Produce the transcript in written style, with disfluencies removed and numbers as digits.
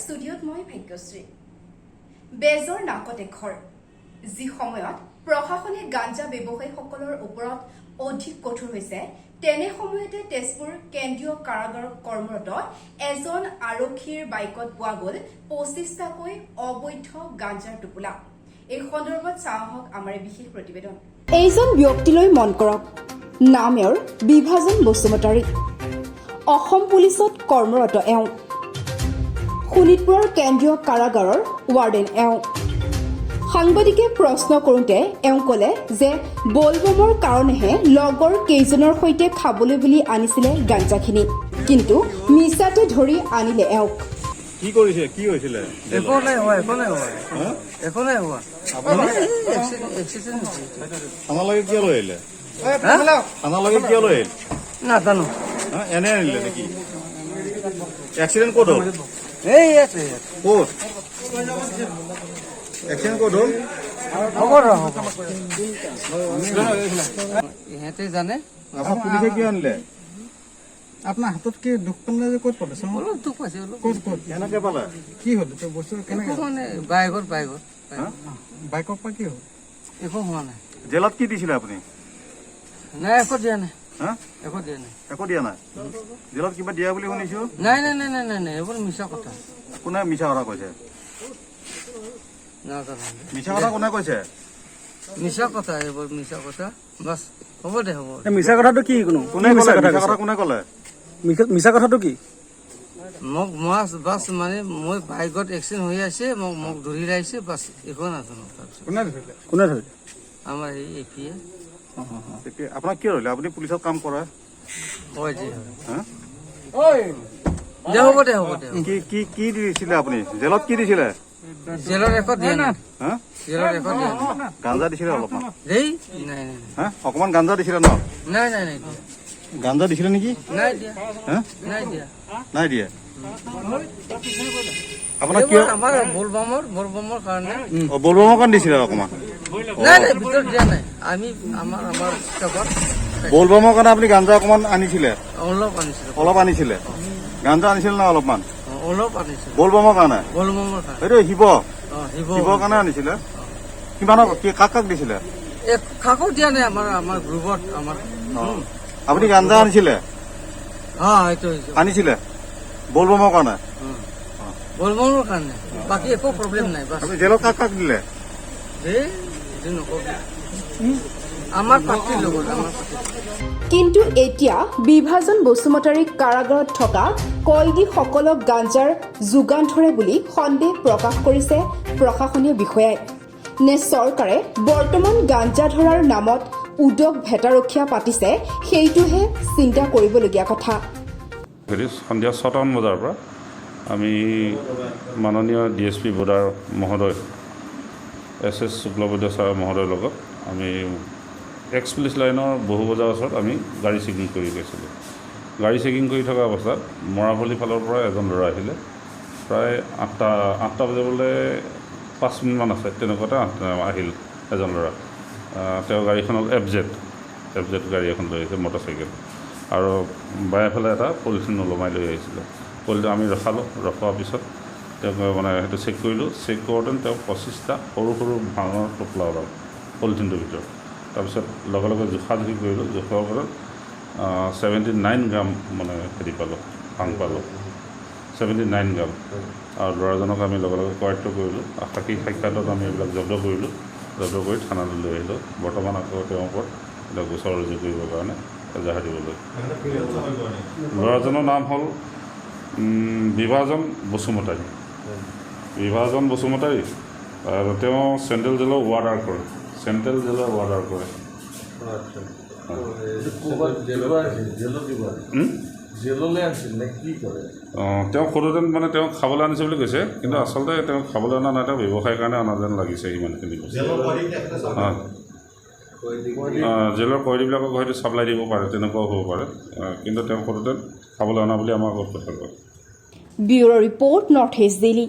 ষ্টুডিঅ'ত মই ভাগ্যশ্ৰী বেজৰ নাকত এখৰ যি সময়ত প্ৰশাসনে গাঞ্জা ব্যৱসায়ীসকলৰ ওপৰত অধিক কঠোৰ হৈছে তেনে সময়তে তেজপুৰ কেন্দ্ৰীয় কাৰাগাৰত কৰ্মৰত এজন আৰক্ষীৰ বাইকত পোৱা গ'ল 25টাকৈ অবৈধ গাঞ্জাৰ টোপোলা এই সন্দৰ্ভত চাওক আমাৰ বিশেষ প্ৰতিবেদন এইজন ব্যক্তিলৈ মন কৰক নামেৰ বিভাজন বসুমতাৰী অসম পুলিচত কৰ্মৰত এওঁ শোণিতপুৰৰ কেন্দ্ৰীয় কাৰাগাৰৰ ৱাৰ্ডেন এওঁ সাংবাদিকে প্ৰশ্ন কৰোঁতে এওঁ ক'লে যে বলবমৰ কাৰণেহে লগৰ কেইজনৰ সৈতে খাবলৈ বুলি আনিছিলে গাঞ্জাখিনি কিন্তু মিছাতে ধৰি আনিলে এওঁক কি কৰিছে কি হৈছিলে একো নাই হোৱা এক্সিডেণ্ট থানালৈকে কিয় লৈ আহিলে থানালৈকে কিয় লৈ আহিলে নাজানো এনে আনিলে নেকি এক্সিডেণ্ট ক'ত হ'ল এই আছে ক'ত এক্সিডেণ্ট ক'ত হ'ল ইহঁতে জানে আপোনাক পুলিচে কিয় আনিলে আপোনাৰ হাতত কি দুখ পালে যে ক'ত পালে অলপ দুখ পাইছে অলপ ক'ত ক'ত কেনেকে পালে কি হ'ল বস্তু কেনেকে একো মানে বাইকত বাইকৰ পৰা কি হ'ল একো হোৱা নাই জেলত কি দিছিলে আপুনি নাই একো দিয়া নাই হা একো দিয়া নাই একো দিয়া নাই জেলত কিবা দিয়া বুলি শুনিছো নাই নাই নাই নাই নাই নাই এইবোৰ মিছা কথা কোনে মিছা কথা কৈছে নাজানো মিছা কথা কোনে কৈছে মিছা কথা এইবোৰ মিছা কথা বাছ হ'ব দে হ'ব মিছা কথাটো কি কোনো কোনে ক'লে মিছা কথা কোনে ক'লে মিছা কথাটো কি মোক বাছ মানে মই বাইকত এক্সিডেণ্ট হৈ আছে মোক ধৰি আহিছে বাছ একো নাজানো তাৰপিছত কোনে ধৰিলে আমাৰ এই এপিয়ে আপোনাক কি ধৰিলে আপুনি পুলিচত কাম কৰে হয় যে হা দে হ'ব দে হ'ব দে কি কি কি দিছিলে আপুনি জেলত কি দিছিলে জেলৰ একো দিয়া নাই হা জেলৰ একো দিয়া নাই গাঞ্জা দিছিলে অলপমান দেই নাই নাই হা অকমান গাঞ্জা দিছিলে ন নাই নাই নাই গাঞ্জা দিছিলে নেকি নাই দিয়া হা নাই দিয়া নাই দিয়ে আপোনাক কিয় আমাৰ বলবমৰ কাৰণে বলবমৰ কাৰণে দিছিলে অকমান নাই নাই ভিতৰত দিয়া নাই আমি আমাৰ ষ্টকত বলবমৰ কাৰণে আপুনি গাঞ্জা অকমান আনিছিলে অলপ আনিছিলো অলপ আনিছিলে গাঞ্জা আনিছিলে না অলপমান অলপ আনিছিলো বলবমৰ কাৰণে বলবমৰ কাৰণে এইটো শিৱ শিৱৰ কাৰণে আনিছিলে কিমানৰ কাক কাক দিছিলে কাকো দিয়া নাই আমাৰ গ্ৰুপত আমাৰ আপুনি গাঞ্জা আনিছিলে এইটো আনিছিলে বলবমৰ কাৰণে বলবমৰ কাৰণে বাকী একো প্ৰব্লেম নাই বাছ আপুনি জেলত কাক কাক দিলে এই এইটো নকবি আমাৰ পাৰ্টিৰ লগত আমাৰ কিন্তু এতিয়া বিভাজন বসুমতাৰীক কাৰাগাৰত থকা কয়দীসকলক গাঞ্জাৰ যোগান ধৰে বুলি সন্দেহ প্ৰকাশ কৰিছে প্ৰশাসনীয় বিষয়াই নে চৰকাৰে বৰ্তমান গাঞ্জা ধৰাৰ নামত উদক ভেটাৰখীয়া পাতিছে সেইটোহে চিন্তা কৰিবলগীয়া কথা সন্ধিয়া 6টামান বজাৰ পৰা আমি মাননীয় DSP বৰ্ডাৰ মহোদয় SS শুক্লবৈদ্য ছাৰ মহোদয়ৰ লগত আমি এক্স পুলিচ লাইনৰ বহু বজাৰ ওচৰত আমি গাড়ী চেকিং কৰি গৈছিলোঁ গাড়ী চেকিং কৰি থকা অৱস্থাত মৰাভলি ফালৰ পৰা এজন ল'ৰা আহিলে প্ৰায় 8টা বজাবলৈ 5 মিনিটমান আছে তেনেকুৱাতে আহিল এজন ল'ৰা তেওঁ গাড়ীখনত FZ গাড়ী এখন লৈ আহিছে মটৰচাইকেল আৰু বায়েফালে এটা পলিথিন ওলমাই লৈ আহিছিলে পলিথিন আমি ৰখোৱাৰ পিছত তেওঁক মানে সেইটো চেক কৰিলোঁ চেক কৰোঁতে তেওঁ 25টা সৰু সৰু ভাঙৰ টোপোলা ওলাল পলিথিনটোৰ ভিতৰত তাৰপিছত লগে লগে জোখাজোখি কৰিলোঁ জোখৰ ওপৰত 79 গ্ৰাম মানে হেৰি পালোঁ ভাং পালোঁ 79 গ্ৰাম আৰু ল'ৰাজনক আমি লগে লগে কৰায়ত্ব কৰিলোঁ সাক্ষী সাক্ষাতত আমি এইবিলাক জব্দ কৰিলোঁ জব্দ কৰি থানালৈ লৈ আহিলোঁ বৰ্তমান আকৌ তেওঁৰ ওপৰত এটা গোচৰ ৰুজু কৰিবৰ কাৰণে এজাহাৰ দিবলৈ ল'ৰাজনৰ নাম হ'ল বিভাজন বসুমতাৰী আৰু তেওঁ চেণ্ট্ৰেল জেলৰ ৱাৰ্ডাৰ কৰে তেওঁ সৰুতে মানে তেওঁ খাবলৈ আনিছে বুলি কৈছে কিন্তু আচলতে তেওঁ খাবলৈ অনা নাই তেওঁ ব্যৱসায়ৰ কাৰণে অনা যেন লাগিছে ইমানখিনি কৈছে জেলৰ কয়দীবিলাকক হয়তো চাপ্লাই দিব পাৰে তেনেকুৱাও হ'ব পাৰে কিন্তু তেওঁ সৰুতে খাবলৈ অনা বুলি আমাৰ আগত কথা কয় bureau' report north east daily